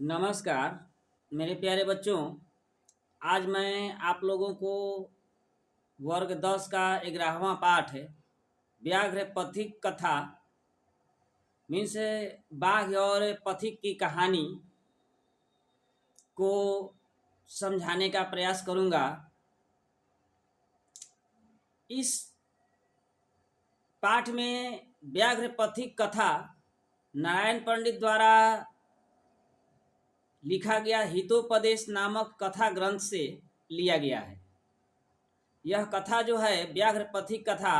नमस्कार मेरे प्यारे बच्चों। आज मैं आप लोगों को वर्ग 10 का 11वां पाठ है व्याघ्र पथिक कथा मीन्स बाघ और पथिक की कहानी को समझाने का प्रयास करूंगा। इस पाठ में व्याघ्र पथिक कथा नारायण पंडित द्वारा लिखा गया हितोपदेश नामक कथा ग्रंथ से लिया गया है। यह कथा जो है व्याघ्र पथिक कथा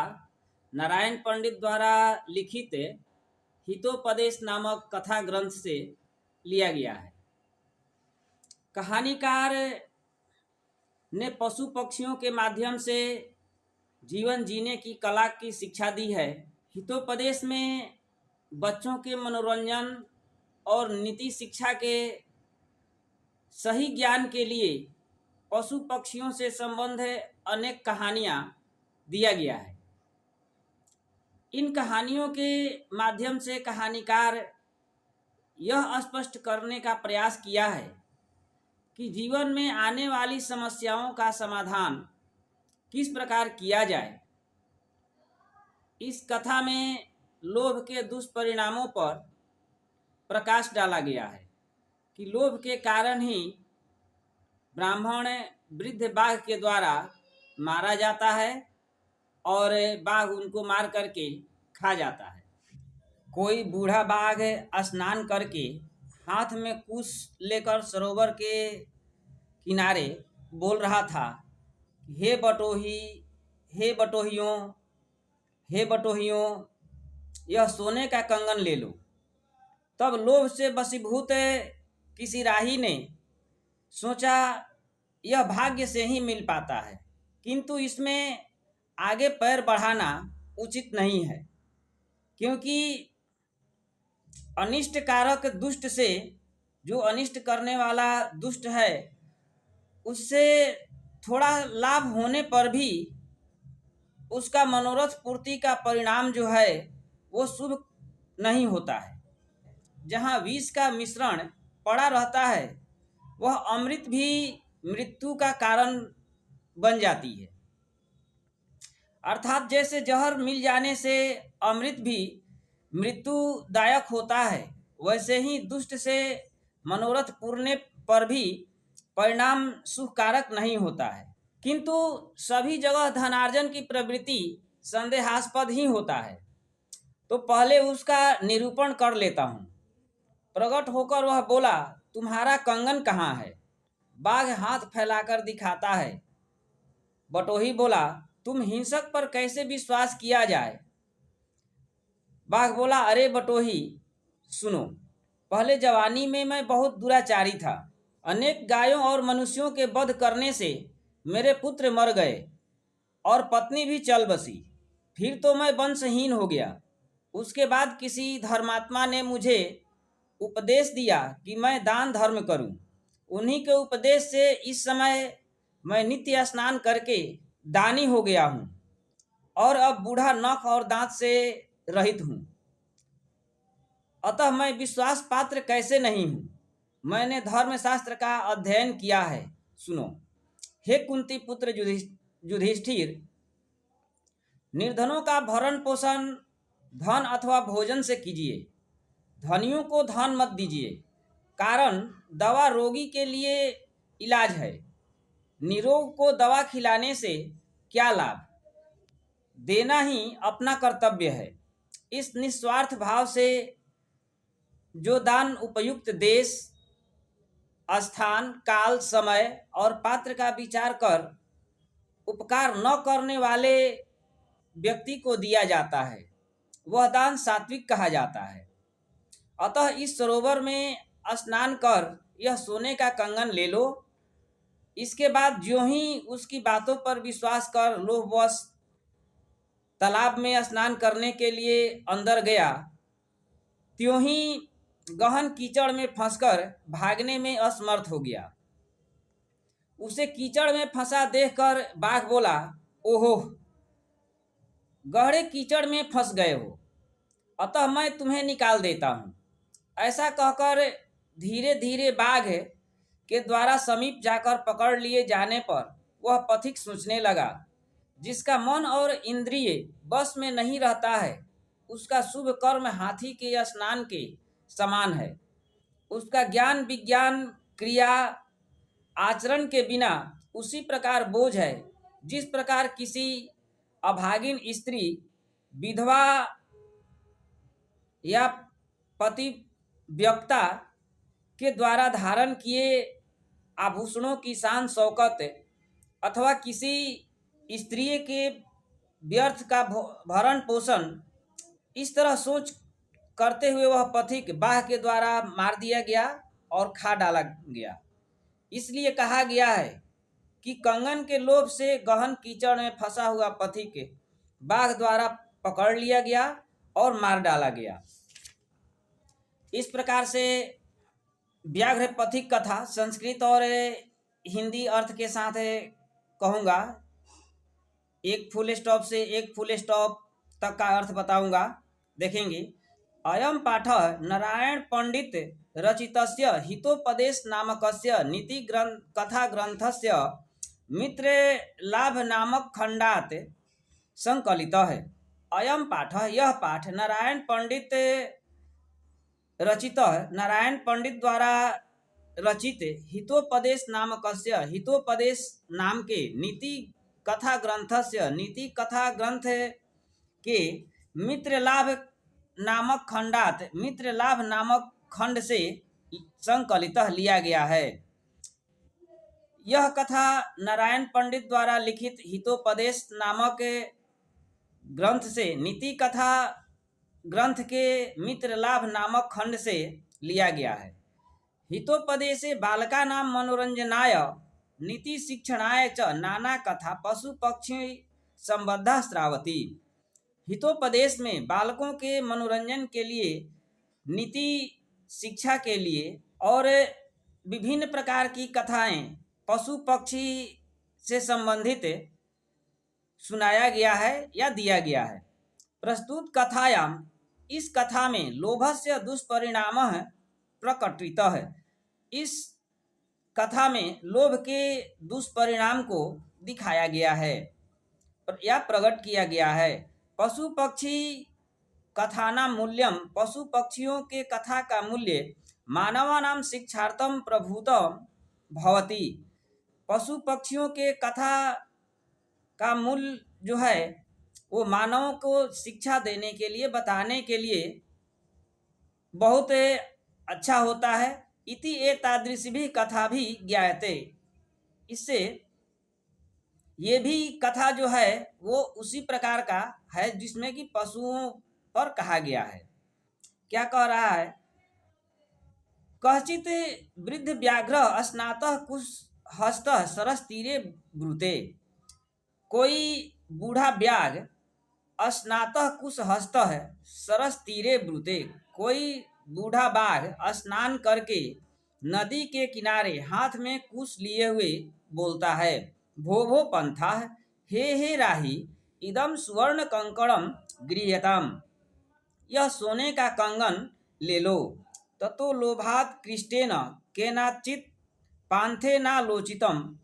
नारायण पंडित द्वारा लिखित हितोपदेश नामक कथा ग्रंथ से लिया गया है। कहानीकार ने पशु पक्षियों के माध्यम से जीवन जीने की कला की शिक्षा दी है। हितोपदेश में बच्चों के मनोरंजन और नीति शिक्षा के सही ज्ञान के लिए पशु पक्षियों से संबंध अनेक कहानियाँ दिया गया है। इन कहानियों के माध्यम से कहानीकार यह स्पष्ट करने का प्रयास किया है कि जीवन में आने वाली समस्याओं का समाधान किस प्रकार किया जाए। इस कथा में लोभ के दुष्परिणामों पर प्रकाश डाला गया है कि लोभ के कारण ही ब्राह्मण वृद्ध बाघ के द्वारा मारा जाता है और बाघ उनको मार करके खा जाता है। कोई बूढ़ा बाघ स्नान करके हाथ में कुश लेकर सरोवर के किनारे बोल रहा था, हे बटोही, हे बटोहियों, हे बटोहियों, यह सोने का कंगन ले लो। तब लोभ से वशीभूत किसी राही ने सोचा यह भाग्य से ही मिल पाता है, किंतु इसमें आगे पैर बढ़ाना उचित नहीं है, क्योंकि अनिष्ट कारक दुष्ट से, जो अनिष्ट करने वाला दुष्ट है, उससे थोड़ा लाभ होने पर भी उसका मनोरथ पूर्ति का परिणाम जो है वो शुभ नहीं होता है। जहाँ विष का मिश्रण पड़ा रहता है वह अमृत भी मृत्यु का कारण बन जाती है। अर्थात जैसे जहर मिल जाने से अमृत भी मृत्युदायक होता है, वैसे ही दुष्ट से मनोरथ पूरने पर भी परिणाम सुखकारक नहीं होता है। किंतु सभी जगह धनार्जन की प्रवृत्ति संदेहास्पद ही होता है। तो पहले उसका निरूपण कर लेता हूँ। प्रकट होकर वह बोला, तुम्हारा कंगन कहाँ है? बाघ हाथ फैलाकर दिखाता है। बटोही बोला, तुम हिंसक पर कैसे विश्वास किया जाए? बाघ बोला, अरे बटोही सुनो, पहले जवानी में मैं बहुत दुराचारी था। अनेक गायों और मनुष्यों के वध करने से मेरे पुत्र मर गए और पत्नी भी चल बसी। फिर तो मैं वंशहीन हो गया। उसके बाद किसी धर्मात्मा ने मुझे उपदेश दिया कि मैं दान धर्म करूं। उन्हीं के उपदेश से इस समय मैं नित्य स्नान करके दानी हो गया हूं और अब बूढ़ा नख और दांत से रहित हूं। अतः मैं विश्वास पात्र कैसे नहीं हूं? मैंने धर्मशास्त्र का अध्ययन किया है। सुनो, हे कुंती पुत्र युधिष्ठिर, निर्धनों का भरण पोषण धन अथवा भोजन से कीजिए। धनियों को धन मत दीजिए, कारण दवा रोगी के लिए इलाज है। निरोग को दवा खिलाने से क्या लाभ? देना ही अपना कर्तव्य है। इस निस्वार्थ भाव से जो दान उपयुक्त देश, स्थान, काल, समय और पात्र का विचार कर उपकार न करने वाले व्यक्ति को दिया जाता है, वह दान सात्विक कहा जाता है। अतः इस सरोवर में स्नान कर यह सोने का कंगन ले लो। इसके बाद ज्यों ही उसकी बातों पर विश्वास कर लोभवश तालाब में स्नान करने के लिए अंदर गया, त्यों ही गहन कीचड़ में फंसकर भागने में असमर्थ हो गया। उसे कीचड़ में फंसा देखकर बाघ बोला, ओहो, गहरे कीचड़ में फंस गए हो, अतः मैं तुम्हें निकाल देता हूँ। ऐसा कहकर धीरे धीरे बाघ के द्वारा समीप जाकर पकड़ लिए जाने पर वह पथिक सोचने लगा, जिसका मन और इंद्रिय बस में नहीं रहता है, उसका शुभ कर्म हाथी के स्नान के समान है। उसका ज्ञान विज्ञान क्रिया आचरण के बिना उसी प्रकार बोझ है, जिस प्रकार किसी अभागिन स्त्री विधवा या पति व्यक्ता के द्वारा धारण किए आभूषणों की शान शौकत अथवा किसी स्त्री के व्यर्थ का भरण पोषण, इस तरह सोच करते हुए वह पथिक बाघ के द्वारा मार दिया गया और खा डाला गया। इसलिए कहा गया है कि कंगन के लोभ से गहन कीचड़ में फंसा हुआ पथिक बाघ द्वारा पकड़ लिया गया और मार डाला गया। इस प्रकार से व्याघ्र पथिक कथा संस्कृत और हिंदी अर्थ के साथ कहूँगा, एक फुल स्टॉप से एक फुल स्टॉप तक का अर्थ बताऊंगा। देखेंगे, अयम पाठ नारायण पंडित रचितस्य हितोपदेश नामकस्य नीति ग्रंथ कथा ग्रंथस्य मित्र लाभ नामक खंडात संकलितः है। अयम पाठ, यह पाठ नारायण पंडित रचित, नारायण पंडित द्वारा रचित हितोपदेश नामकस्य, हितोपदेश नाम के नीति कथा ग्रंथस्य, नीति कथा ग्रंथ के मित्र लाभ नामक खंडात, मित्र लाभ नामक खंड से संकलित लिया गया है। यह कथा नारायण पंडित द्वारा लिखित हितोपदेश नामक ग्रंथ से, नीति कथा ग्रंथ के मित्र लाभ नामक खंड से लिया गया है। हितोपदेशे बालका नाम मनोरंजनाय नीति शिक्षणाय च नाना कथा पशु पक्षी संबद्धा श्रावती। हितोपदेश में बालकों के मनोरंजन के लिए, नीति शिक्षा के लिए और विभिन्न प्रकार की कथाएं पशु पक्षी से संबंधित सुनाया गया है या दिया गया है। प्रस्तुत कथायाम, इस कथा में लोभस्य दुष्परिणाम प्रकटित है। इस कथा में लोभ के दुष्परिणाम को दिखाया गया है या प्रकट किया गया है। पशु पक्षी कथानां मूल्यम, पशु पक्षियों के कथा का मूल्य मानवानां शिक्षार्थम प्रभूतम भवति। पशु पक्षियों के कथा का मूल्य जो है वो मानवों को शिक्षा देने के लिए, बताने के लिए बहुत अच्छा होता है। इति एतादृशी भी कथा भी ज्ञायते। इससे ये भी कथा जो है वो उसी प्रकार का है जिसमें कि पशुओं पर कहा गया है। क्या कह रहा है? कश्चित वृद्ध व्याघ्र स्नातः कुश हस्तः सरस तीरे ब्रूते। कोई बूढ़ा व्याघ्र स्नातः कुश हस्तः सरस तीरे ब्रूते। कोई बूढ़ा बाघ स्नान करके नदी के किनारे हाथ में कुश लिए हुए बोलता है, भो भो पंथा, हे राही, इदम सुवर्ण कंकणम गृह्यताम। यह सोने का कंगन ले लो। ततो लोभात कृष्टेन केनाचित पांथे ना लोचितम।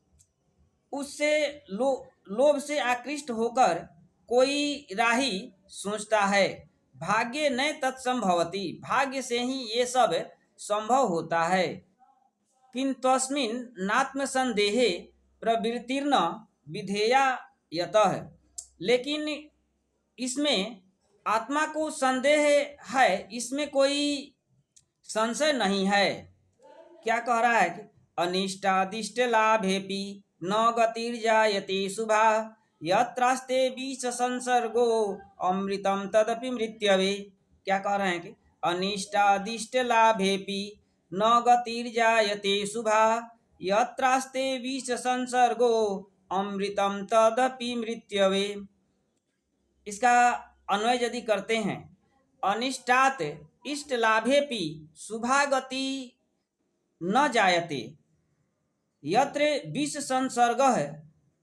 उससे लोभ से आकृष्ट होकर कोई राही सोचता है, भाग्य न तत्संभवती, भाग्य से ही ये सब संभव होता है। किंतस्मिन् नात्मसंदेहे प्रवृत्तिर्न विधेया यतः। लेकिन इसमें आत्मा को संदेह है, इसमें कोई संशय नहीं है। क्या कह रहा है कि अनिष्टादिष्ट लाभेपि न गतिर्जायते शुभा, यत्रास्ते विष संसर्गो अमृतम तदपि मृत्यवे। क्या कह रहे हैं कि अनिष्टादिष्ट लाभेपि न गतिर्जायते शुभा, यत्रास्ते विष संसर्गो अमृतम तदपि मृत्यवे। इसका अन्वय यदि करते हैं, अनिष्टात इष्ट लाभेपि शुभा गति न जायते, यत्र विष संसर्गः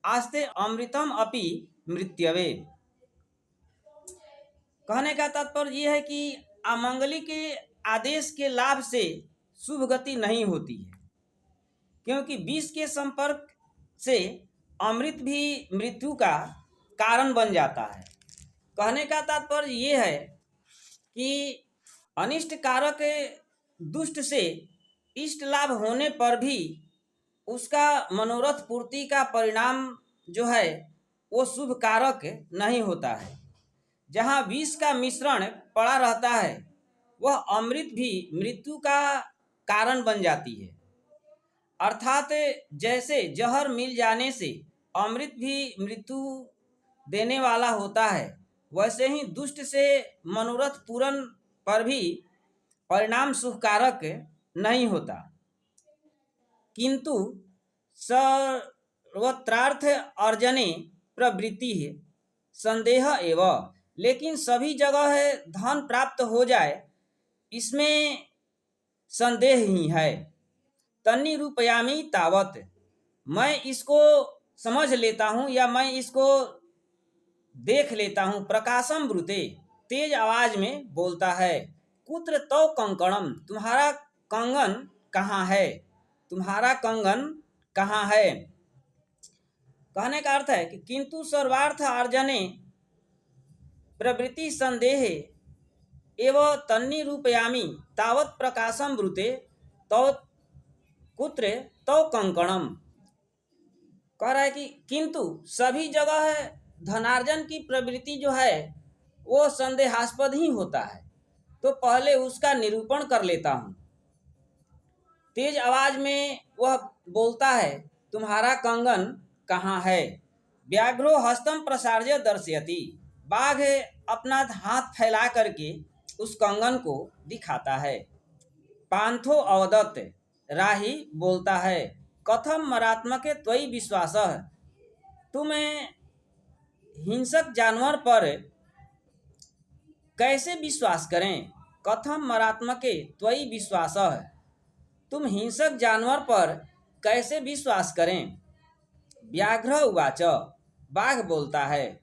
आस्ते अमृतम अपि मृत्यवे। कहने का तात्पर्य यह है कि अमंगली के आदेश के लाभ से शुभ गति नहीं होती है, क्योंकि विष के संपर्क से अमृत भी मृत्यु का कारण बन जाता है। कहने का तात्पर्य ये है कि अनिष्ट कारक दुष्ट से इष्ट लाभ होने पर भी उसका मनोरथ पूर्ति का परिणाम जो है वो शुभ कारक नहीं होता है। जहाँ विष का मिश्रण पड़ा रहता है वह अमृत भी मृत्यु का कारण बन जाती है। अर्थात जैसे जहर मिल जाने से अमृत भी मृत्यु देने वाला होता है, वैसे ही दुष्ट से मनोरथ पूर्ण पर भी परिणाम सुखकारक नहीं होता, किंतु सर्वत्रार्थ अर्जने प्रवृत्ति है संदेह एवं। लेकिन सभी जगह धन प्राप्त हो जाए इसमें संदेह ही है। तन्नी रूपयामी तावत, मैं इसको समझ लेता हूँ या मैं इसको देख लेता हूँ। प्रकाशम ब्रूते, तेज आवाज में बोलता है। कुत्र तो कंकणम, तुम्हारा कंगन कहाँ है, तुम्हारा कंगन कहाँ है। कहने का अर्थ है कि किंतु सर्वार्थ अर्जने प्रवृत्ति संदेह एवं तन्नी रूपयामी तावत प्रकाशम ब्रूते तो कुत्र तो कंकणम। कह रहा है कि किंतु सभी जगह है धनार्जन की प्रवृत्ति जो है वो संदेहास्पद ही होता है, तो पहले उसका निरूपण कर लेता हूँ। तेज आवाज में वह बोलता है तुम्हारा कंगन कहाँ है। व्याघ्रो हस्तम प्रसार्य दर्शयति, बाघ अपना हाथ फैला करके उस कंगन को दिखाता है। पांथो अवदत्त, राही बोलता है कथम मरात्मक त्वयि विश्वास, तुम्हें हिंसक जानवर पर कैसे विश्वास करें। कथम मरात्मक त्वयि विश्वास, तुम हिंसक जानवर पर कैसे विश्वास करें। व्याघ्र उवाच, बाघ बोलता है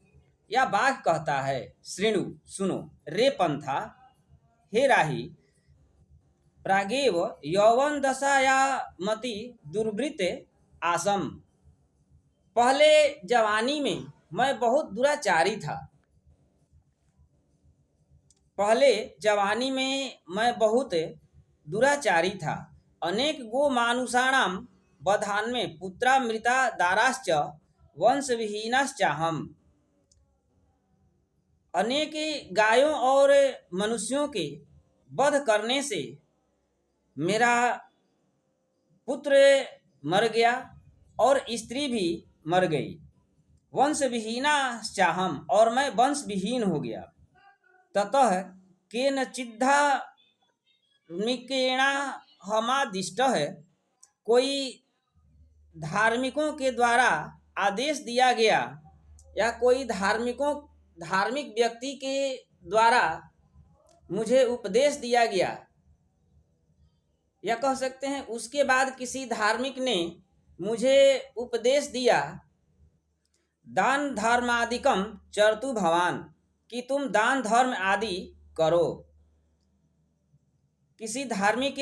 या बाघ कहता है श्रृणु सुनो, रे पंथा, हे राही, प्रागेव यौवन दशाया मति दुर्वृत्त आसम, पहले जवानी में मैं बहुत दुराचारी था। पहले जवानी में मैं बहुत दुराचारी था। अनेक गो मानुषाणाम वधान में पुत्रा मृता दाराश्च वंश विहीनाश्चाहम, अनेक गायों और मनुष्यों के वध करने से मेरा पुत्र मर गया और स्त्री भी मर गई। वंश विहीना चाहम, और मैं वंश विहीन हो गया। ततः केन चिद्धा मिकेणा हमादिष्ट है, कोई धार्मिकों के द्वारा आदेश दिया गया या कोई धार्मिक व्यक्ति के द्वारा मुझे उपदेश दिया गया, या कह सकते हैं उसके बाद किसी धार्मिक ने मुझे उपदेश दिया, दान धर्मादिकम चरतु भवान, कि तुम दान धर्म आदि करो। किसी धार्मिक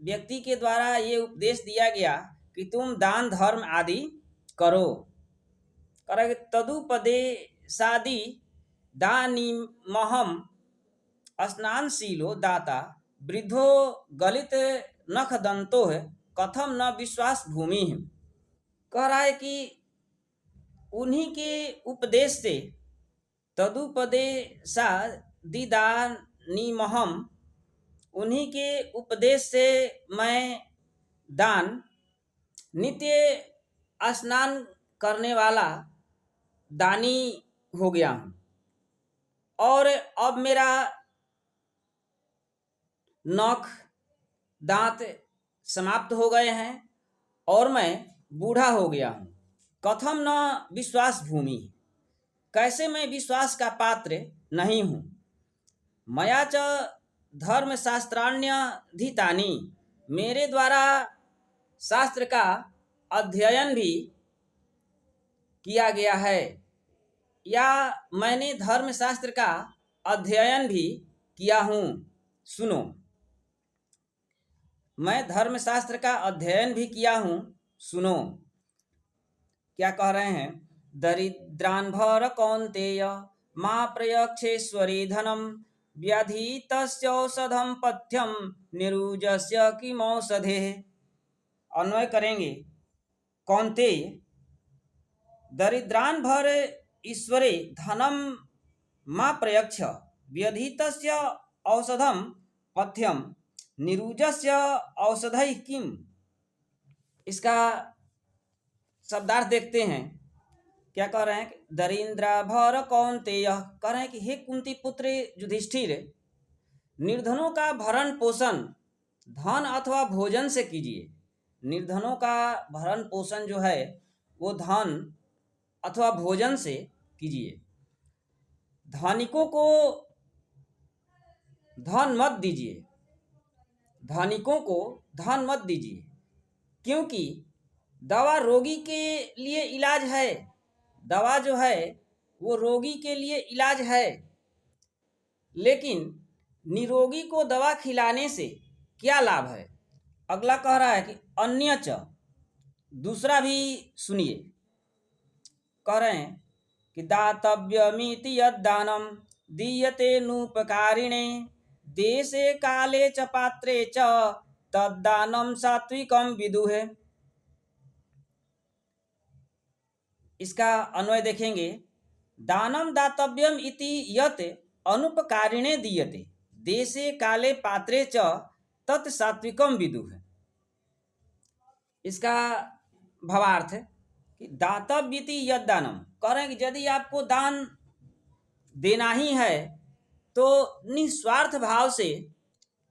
व्यक्ति के द्वारा ये उपदेश दिया गया कि तुम दान धर्म आदि करो। करेंगे तदुपदेशादि दानिमहम स्नानशीलो दाता वृद्धो गलित नख दंतो है कथम न विश्वास भूमि है। कह रहा है कि उन्हीं के उपदेश से, तदुपदेशादिदानिमहम, उन्हीं के उपदेश से मैं दान नित्य स्नान करने वाला दानी हो गया हूँ, और अब मेरा नख दांत समाप्त हो गए हैं और मैं बूढ़ा हो गया हूँ। कथम न विश्वास भूमि, कैसे मैं विश्वास का पात्र नहीं हूँ। मया च धर्मशास्त्राण्यधीतानि, मेरे द्वारा शास्त्र का अध्ययन भी किया गया है, या मैंने धर्मशास्त्र का अध्ययन भी किया हूँ। सुनो, मैं धर्मशास्त्र का अध्ययन भी किया हूँ। सुनो क्या कह रहे हैं। दरिद्रान भर कौन्तेय माँ प्रयक्षेश्वरी धनम व्याधितस्यौषधम पथ्यम निरुजस्य किमौषधे। अन्वय करेंगे। कौन्तेय दरिद्रान भर ईश्वरे धनम माँ प्रयक्ष व्यधितस्य औषधम पथ्यम निरुजस्य औषधै किम। इसका शब्दार्थ देखते हैं। क्या कह रहे हैं। दरिद्रा भर कौन्तेय कह रहे हैं कि हे कुंती पुत्र युधिष्ठिर, निर्धनों का भरण पोषण धन अथवा भोजन से कीजिए। निर्धनों का भरण पोषण जो है वो धन अथवा भोजन से कीजिए। धनिकों को धन मत दीजिए। धनिकों को धन मत दीजिए, क्योंकि दवा रोगी के लिए इलाज है। दवा जो है वो रोगी के लिए इलाज है, लेकिन निरोगी को दवा खिलाने से क्या लाभ है। अगला कह रहा है कि अन्यच, दूसरा भी सुनिए। कह रहे हैं कि दातव्यमिति यद्दानम दीयते नूपकारिणे देशे काले च पात्रे च तद्दानम सात्विकम विदुहे। इसका अन्वय देखेंगे। दानम दातव्यम इति यत् अनुपकारिणे दीयते देशे काले पात्रे च तत् सात्विकम विदुहे। इसका भावार्थ है कि दातव्यति यद दानम, कह रहे हैं कि यदि आपको दान देना ही है तो निस्वार्थ भाव से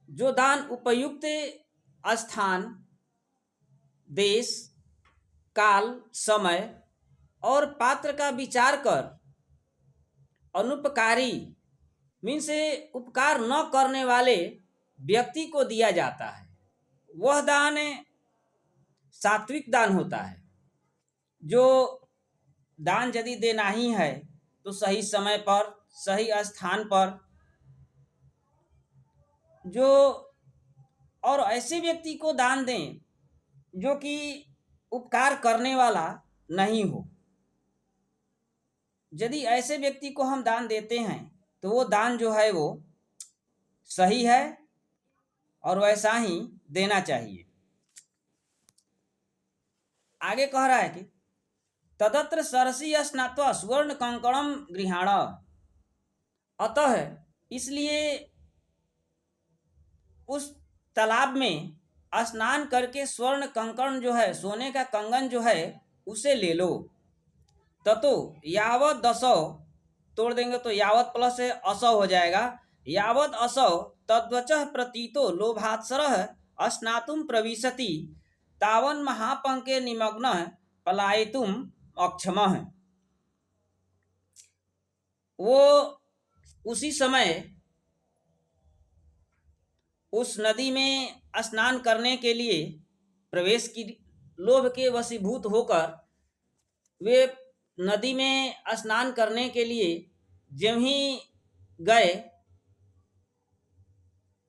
जो दान उपयुक्त स्थान, देश, काल, समय और पात्र का विचार कर अनुपकारी मीन से उपकार न करने वाले व्यक्ति को दिया जाता है, वह दान सात्विक दान होता है। जो दान यदि देना ही है तो सही समय पर, सही स्थान पर, जो और ऐसे व्यक्ति को दान दें जो कि उपकार करने वाला नहीं हो। यदि ऐसे व्यक्ति को हम दान देते हैं तो वो दान जो है वो सही है और वैसा ही देना चाहिए। आगे कह रहा है कि तदत्र सरसी स्नात्वा स्वर्ण कंकणम गृहाण। अतः इसलिए उस तालाब में स्नान करके स्वर्ण कंकण जो है, सोने का कंगन जो है उसे ले लो। ततो यावत दसौ, तोड़ देंगे तो यावत प्लस से असौ हो जाएगा। यावत असौ तद्वचः प्रतीतो लोभात्सरः स्नातुम प्रविशति तावन महापंके निमग्न पलायितुम अक्षमः। वो उसी समय उस नदी में स्नान करने के लिए प्रवेश की, लोभ के वशीभूत होकर वे नदी में स्नान करने के लिए जब ही गए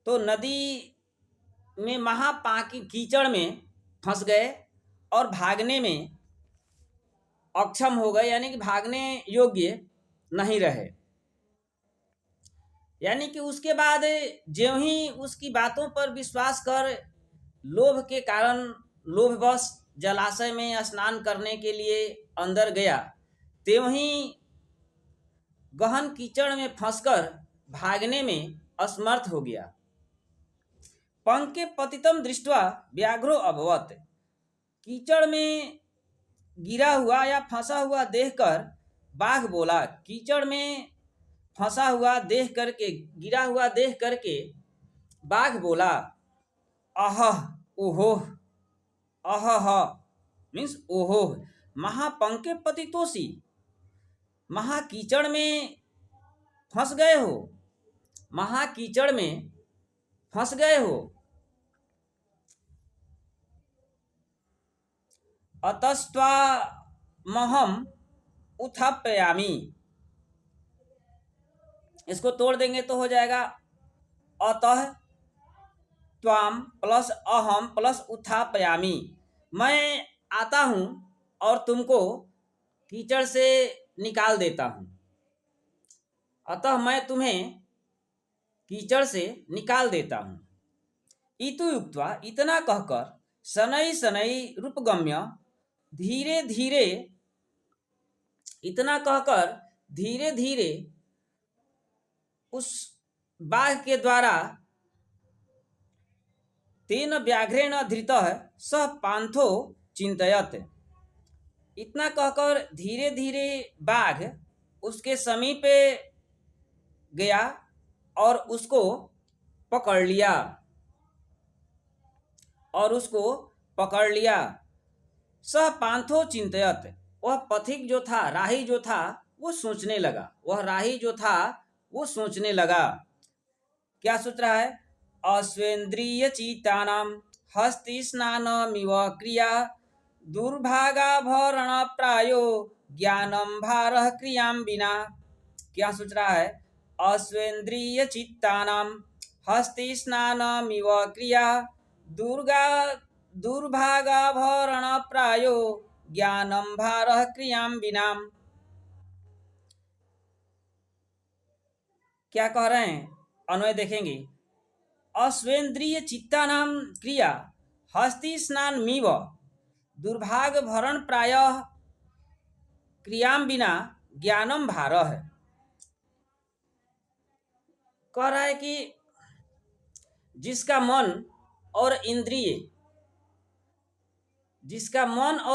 तो नदी में महापाकी कीचड़ में फंस गए और भागने में अक्षम हो गए, यानी कि भागने योग्य नहीं रहे। यानी कि उसके बाद ज्यों ही उसकी बातों पर विश्वास कर लोभ के कारण लोभवश जलाशय में स्नान करने के लिए अंदर गया, त्यों ही गहन कीचड़ में फंसकर भागने में असमर्थ हो गया। पंके पतितम दृष्ट्वा व्याघ्रो अभवत। कीचड़ में गिरा हुआ या फंसा हुआ देखकर बाघ बोला। कीचड़ में फंसा हुआ देख करके, गिरा हुआ देख करके बाघ बोला अह ओहो, अह मीन्स ओहो, महापंके पतितोषी, महाकीचड़ में फंस गए हो, महाकीचड़ में फंस गए हो। अतस्त्वा महम उत्थापयामि। इसको तोड़ देंगे तो हो जाएगा अतः त्वाम प्लस अहम प्लस उत्थापयामी। मैं आता हूँ और तुमको कीचड़ से निकाल देता हूँ, अतः मैं तुम्हें कीचड़ से निकाल देता हूँ। इतु युक्त्वा, इतना कहकर, शनै शनै रूपगम्य, धीरे धीरे, इतना कहकर धीरे धीरे उस बाघ के द्वारा, तेन व्याघ्रेण धृतः सह पांथो चिंतयत, इतना कहकर धीरे धीरे बाघ उसके समीप गया और उसको पकड़ लिया, सह पांथो चिंतयत, वह पथिक जो था, राही जो था, वो सोचने लगा। क्या सोच रहा है? अस्वेन्द्रिय चीतानाम हस्ति स्नानमिव क्रिया, दुर्भागाभरण प्रायो ज्ञानम भारः क्रियाम बिना। क्या सोच रहा है? अस्वेन्द्रिय चित्तानाम हस्ति स्नानमिव क्रिया, दुर्भागाभरण प्रायो ज्ञानम भारः क्रियाम बिना। क्या कह रहे हैं? अन्वय देखेंगे। अस्वेन्द्रिय चित्तानाम क्रिया हस्ति स्नानमिव दुर्भाग भरण प्रायः क्रियाम बिना ज्ञानम भारः। कह रहा है कि जिसका मन और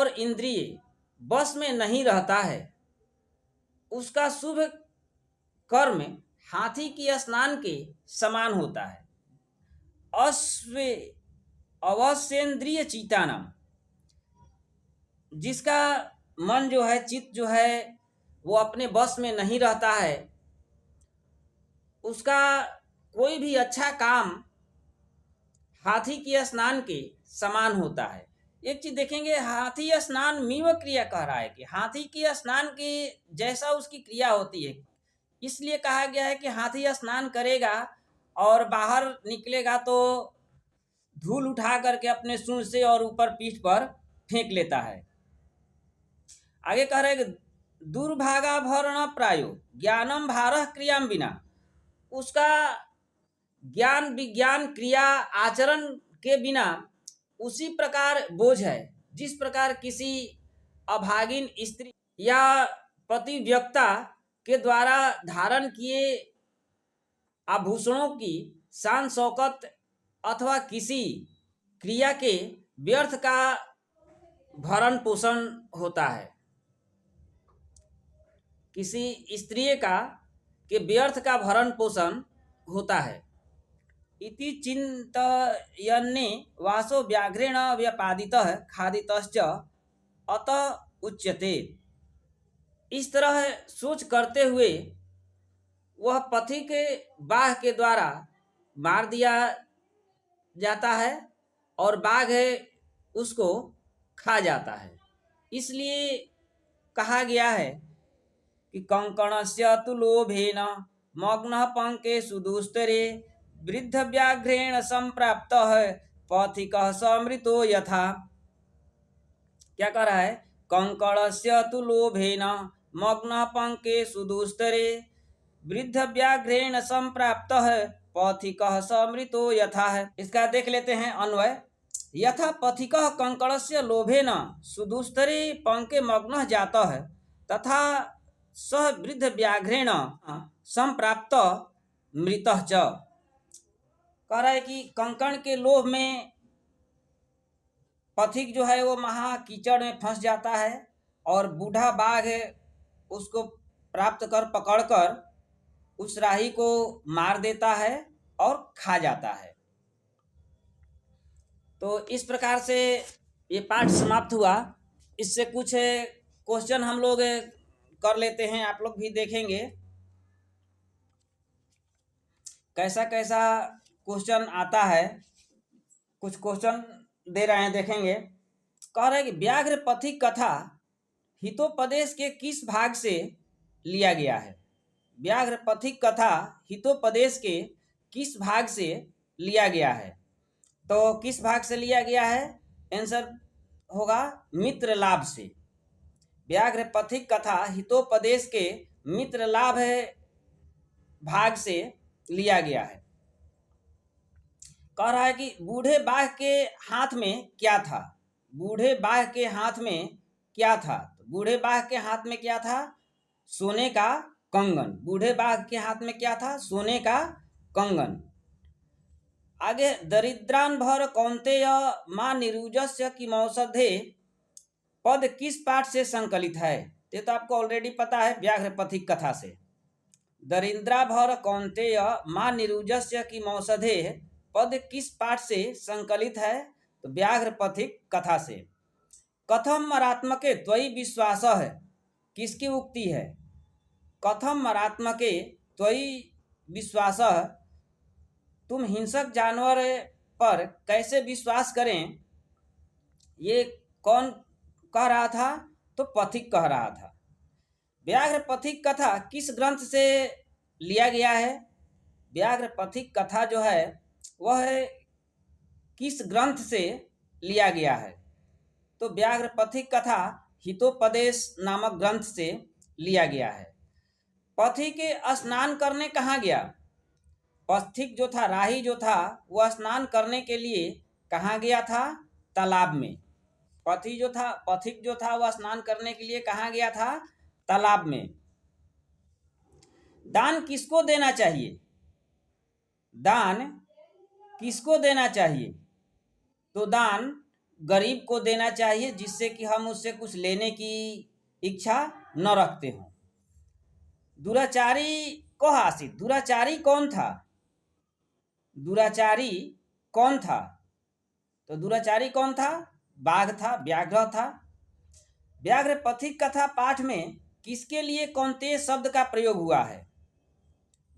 इंद्रिय बस में नहीं रहता है, उसका शुभ कर्म हाथी की स्नान के समान होता है। अवश्येन्द्रिय चीतानाम, जिसका मन जो है, चित्त जो है, वो अपने बस में नहीं रहता है, उसका कोई भी अच्छा काम हाथी की स्नान के समान होता है। एक चीज देखेंगे, हाथी स्नान मीव क्रिया कह रहा है कि हाथी की स्नान के जैसा उसकी क्रिया होती है। इसलिए कहा गया है कि हाथी स्नान करेगा और बाहर निकलेगा तो धूल उठा करके अपने सूंड से और ऊपर पीठ पर फेंक लेता है। आगे कह रहे हैं दुर्भागाभरण प्रायो ज्ञानम भारः क्रियाम बिना, उसका ज्ञान विज्ञान क्रिया आचरण के बिना उसी प्रकार बोझ है जिस प्रकार किसी अभागिन स्त्री या पतिव्यक्ता के द्वारा धारण किए आभूषणों की शान शौकत अथवा किसी क्रिया के व्यर्थ का भरण पोषण होता है, किसी स्त्री का के व्यर्थ का भरण पोषण होता है। इति चिंतयन्ने वासो व्याघ्रेण व्यपादितः खादितश्च अतः उच्यते। इस तरह सोच करते हुए वह पथिक बाघ के द्वारा मार दिया जाता है और बाघ उसको खा जाता है। इसलिए कहा गया है कि कंकणस्य तु लोभेन मग्नः पंके सुदुस्तरे वृद्ध व्याघ्रेण संप्राप्तः पथिकः समृतो यथा। क्या कह रहा है? कंकणस्य तु लोभेन मग्नः पंके सुदुस्तरे वृद्ध व्याघ्रेण संप्राप्तः पथिकः समृतो यथा है। इसका देख लेते हैं अन्वय। यथा पथिकः कंकणस्य लोभेन सुदुस्तरे पंके मग्नः जातः तथा सह वृद्ध व्याघ्रेण संप्राप्त मृतः च। कह रहा है कि कंकण के लोभ में पथिक जो है वो महा कीचड़ में फंस जाता है और बूढ़ा बाघ उसको प्राप्त कर पकड़कर उस राही को मार देता है और खा जाता है। तो इस प्रकार से ये पाठ समाप्त हुआ। इससे कुछ क्वेश्चन हम लोग कर लेते हैं, आप लोग भी देखेंगे कैसा कैसा क्वेश्चन आता है। कुछ क्वेश्चन दे रहे हैं, देखेंगे। कह रहे हैं कि व्याघ्र पथिक कथा हितोपदेश के किस भाग से लिया गया है? व्याघ्र पथिक कथा हितोपदेश के किस भाग से लिया गया है? तो किस भाग से लिया गया है? आंसर होगा मित्र लाभ से। व्याघ्र पथिक कथा हितोपदेश के मित्र लाभ भाग से लिया गया है। कह रहा है कि बूढ़े बाघ के हाथ में क्या था? बूढ़े बाघ के हाथ में क्या था? तो बूढ़े बाघ के हाथ में क्या था? सोने का कंगन। बूढ़े बाघ के हाथ में क्या था? सोने का कंगन। आगे दरिद्रान भर कौन्तेय मां निरुजस्य किमौषधे पद किस पाठ से संकलित है? ये तो आपको ऑलरेडी पता है, व्याघ्र पथिक कथा से। दरिद्रा भर कौन्तेय मां निरुजस्य किमौषधे पद किस पाठ से संकलित है? तो व्याघ्र पथिक कथा से। कथम मरात्मके त्वयि विश्वास है, किसकी उक्ति है? कथम मरात्मके त्वयि विश्वास, तुम हिंसक जानवर पर कैसे विश्वास करें, ये कौन कह रहा था? तो पथिक कह रहा था। व्याघ्र पथिक कथा किस ग्रंथ से लिया गया है? व्याघ्र पथिक कथा जो है वह किस ग्रंथ से लिया गया है? तो व्याघ्र पथिक कथा हितोपदेश नामक ग्रंथ से लिया गया है। पथिक स्नान करने कहाँ गया? पथिक जो था, राही जो था, वह स्नान करने के लिए कहाँ गया था? तालाब में। पथिक जो था वह स्नान करने के लिए कहाँ गया था? तालाब में। दान किसको देना चाहिए? दान किसको देना चाहिए? तो दान गरीब को देना चाहिए, जिससे कि हम उससे कुछ लेने की इच्छा न रखते हों। दुराचारी को हासिल, दुराचारी कौन था? दुराचारी कौन था? तो दुराचारी कौन था? बाघ था, व्याघ्र था। व्याघ्र पथिक कथा पाठ में किसके लिए कौन्तेय शब्द का प्रयोग हुआ है?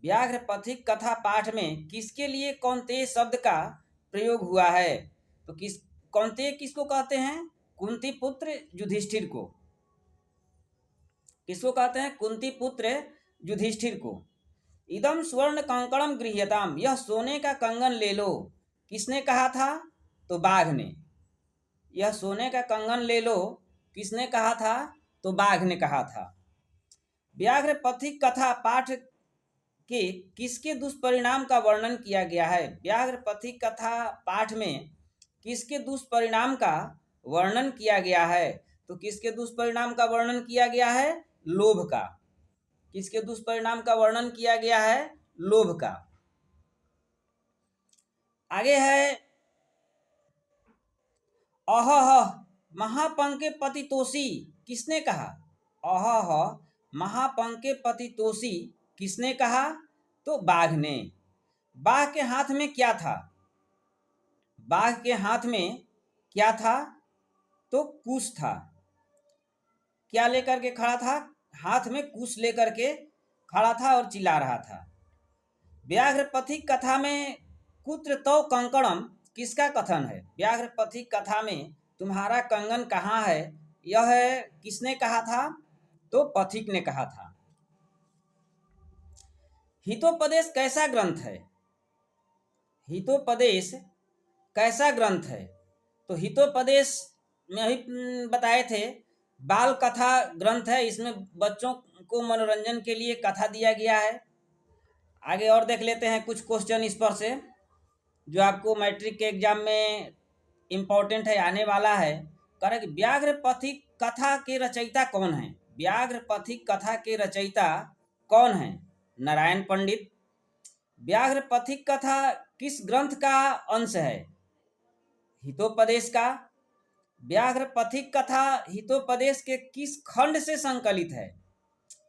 व्याघ्र पथिक कथा पाठ में किसके लिए कौन्तेय शब्द का प्रयोग हुआ है? तो कौन्तेय किसको कहते हैं? कुंती पुत्र युधिष्ठिर को। किसको कहते हैं? कुंती पुत्र युधिष्ठिर को। इदम स्वर्ण कंकणम गृह्यताम, यह सोने का कंगन ले लो, किसने कहा था? तो बाघ ने। यह सोने का कंगन ले लो, किसने कहा था? तो बाघ ने कहा था। व्याघ्र पथिक कथा पाठ के किसके दुष्परिणाम का वर्णन किया गया है? व्याघ्र पथिक कथा पाठ में किसके दुष्परिणाम का वर्णन किया गया है? तो किसके दुष्परिणाम का वर्णन किया गया है? लोभ का। किसके दुष्परिणाम का वर्णन किया गया है? लोभ का। आगे है अहह महापंके पतितोषी, किसने कहा? अहह महापंके पतितोषी किसने कहा? तो बाघ ने। बाघ के हाथ में क्या था? बाघ के हाथ में क्या था? तो कुश था। क्या लेकर के खड़ा था? हाथ में कुश लेकर के खड़ा था और चिल्ला रहा था। व्याघ्र पथिक कथा में कुत्र तौ कंकणम किसका कथन है? व्याघ्र पथिक कथा में तुम्हारा कंगन कहाँ है, यह किसने कहा था? तो पथिक ने कहा था। हितोपदेश कैसा ग्रंथ है? हितोपदेश कैसा ग्रंथ है? तो हितोपदेश में अभी बताए थे, बाल कथा ग्रंथ है। इसमें बच्चों को मनोरंजन के लिए कथा दिया गया है। आगे और देख लेते हैं कुछ क्वेश्चन इस पर से, जो आपको मैट्रिक के एग्जाम में इम्पोर्टेंट है, आने वाला है। कह रहे कि व्याघ्र पथिक कथा के रचयिता कौन है? व्याघ्र पथिक कथा के रचयिता कौन है? नारायण पंडित। व्याघ्र पथिक कथा किस ग्रंथ का अंश है? हितोपदेश का। व्याघ्र पथिक कथा हितोपदेश के किस खंड से संकलित है?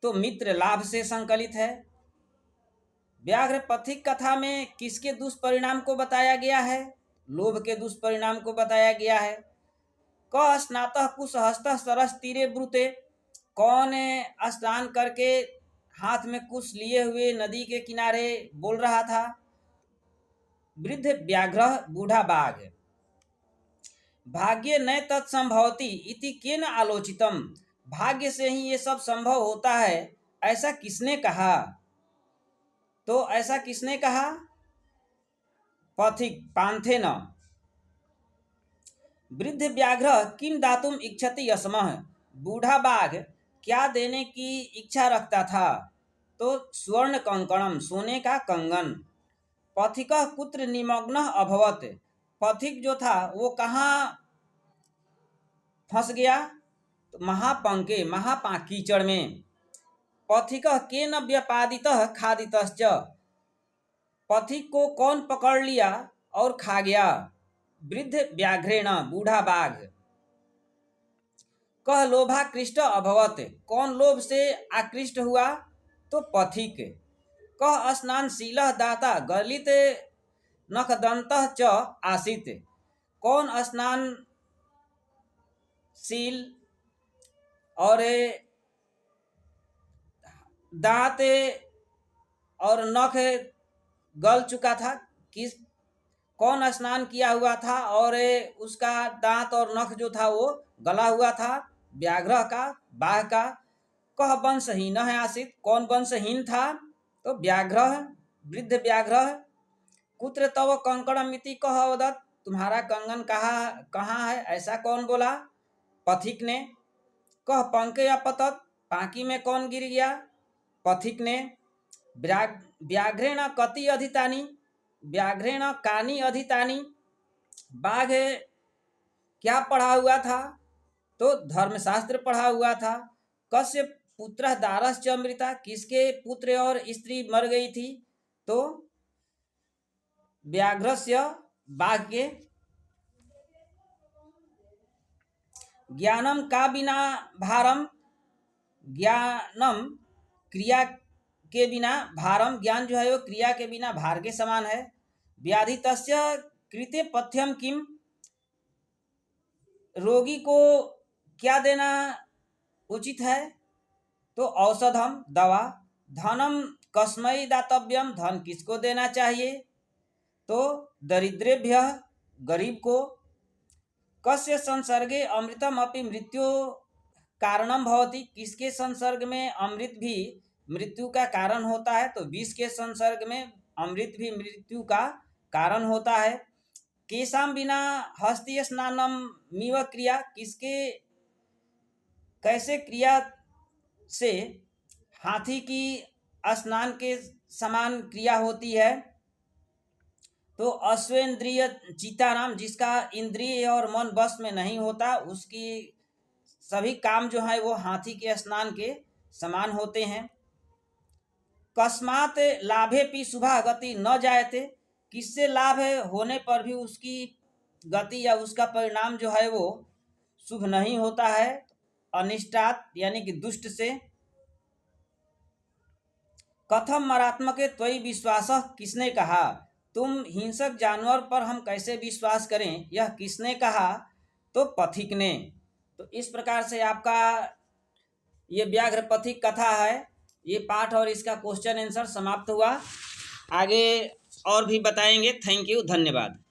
तो मित्र लाभ से संकलित है। व्याघ्र पथिक कथा में किसके दुष्परिणाम को बताया गया है? लोभ के दुष्परिणाम को बताया गया है। क स्नातः कुश हस्तः सरस तीरे ब्रूते, कौन स्नान करके हाथ में कुश लिए हुए नदी के किनारे बोल रहा था? वृद्ध व्याघ्र, बूढ़ा बाघ। भाग्य न तत्संभवती इति केन आलोचितम, भाग्य से ही ये सब संभव होता है, ऐसा किसने कहा? तो ऐसा किसने कहा? पथिक पांथेन। वृद्ध व्याघ्र किम दातुम इच्छति यस्मः, बूढ़ा बाघ क्या देने की इच्छा रखता था? तो स्वर्ण कंकणम, सोने का कंगन। पथिकः कुत्र निमग्नः अभवत्, पथिक जो था वो कहाँ फंस गया? तो महापंके, कीचड़ में। पथिकः केन व्यपादितः खादितश्च, पथिक को कौन पकड़ लिया और खा गया? वृद्ध व्याघ्रेण, बूढ़ा बाघ। कह लोभाकृष्ट अभवत, कौन लोभ से आकृष्ट हुआ? तो पथिक। कह स्नानशीलः दाता गलित नखदन्तः च आसीत्, कौन स्नानशील और दांत और नख गल चुका था? किस कौन स्नान किया हुआ था और उसका दांत और नख जो था वो गला हुआ था? व्याघ्र का, बाघ का। कह वंशहीन है आसित, कौन वंशहीन था? तो व्याघ्र, वृद्ध व्याघ्र। कुत्र तव कंकणमिति कह अवदत्, तुम्हारा कंगन कहाँ है, ऐसा कौन बोला? पथिक ने। कह पंके अपतत, पांकी में कौन गिर गया? पथिक ने। व्याघ्रेण कति अधितानि, व्याघ्रेण कानि अधितानि, बाघ क्या पढ़ा हुआ था? तो धर्मशास्त्र पढ़ा हुआ था। कस्य पुत्र दारश्च अमृता, किसके पुत्र और स्त्री मर गई थी? तो व्याघ्रस्य, बाघ के। ज्ञानम का बिना भारम, ज्ञानम क्रिया के बिना भारम, ज्ञान जो है वो क्रिया के बिना भार के समान है। व्याधि तस्य कृते पथ्यम किम, रोगी को क्या देना उचित है? तो औषधम, दवा। धनम कस्मै दातव्यम, धन किसको देना चाहिए? तो दरिद्रेभ्य, गरीब को। कस्य संसर्गे अमृतम अपि मृत्यु कारणम भवति, किसके संसर्ग में अमृत भी मृत्यु का कारण होता है? तो विष के संसर्ग में अमृत भी मृत्यु का कारण होता है। केशाम बिना हस्ती स्नानम मीव क्रिया, किसके कैसे क्रिया से हाथी की स्नान के समान क्रिया होती है? तो अश्वेंद्रिय चिता नाम, जिसका इंद्रिय और मन बस में नहीं होता, उसकी सभी काम जो है वो हाथी के स्नान के समान होते हैं। कस्मात लाभे पी शुभा गति न जायते, किससे लाभ होने पर भी उसकी गति या उसका परिणाम जो है वो शुभ नहीं होता है? अनिष्टात, यानी कि दुष्ट से। कथम मरात्मके त्वयि विश्वास, किसने कहा? तुम हिंसक जानवर पर हम कैसे विश्वास करें, यह किसने कहा? तो पथिक ने। तो इस प्रकार से आपका ये व्याघ्र पथिक कथा है, ये पाठ और इसका क्वेश्चन आंसर समाप्त हुआ। आगे और भी बताएंगे। थैंक यू, धन्यवाद।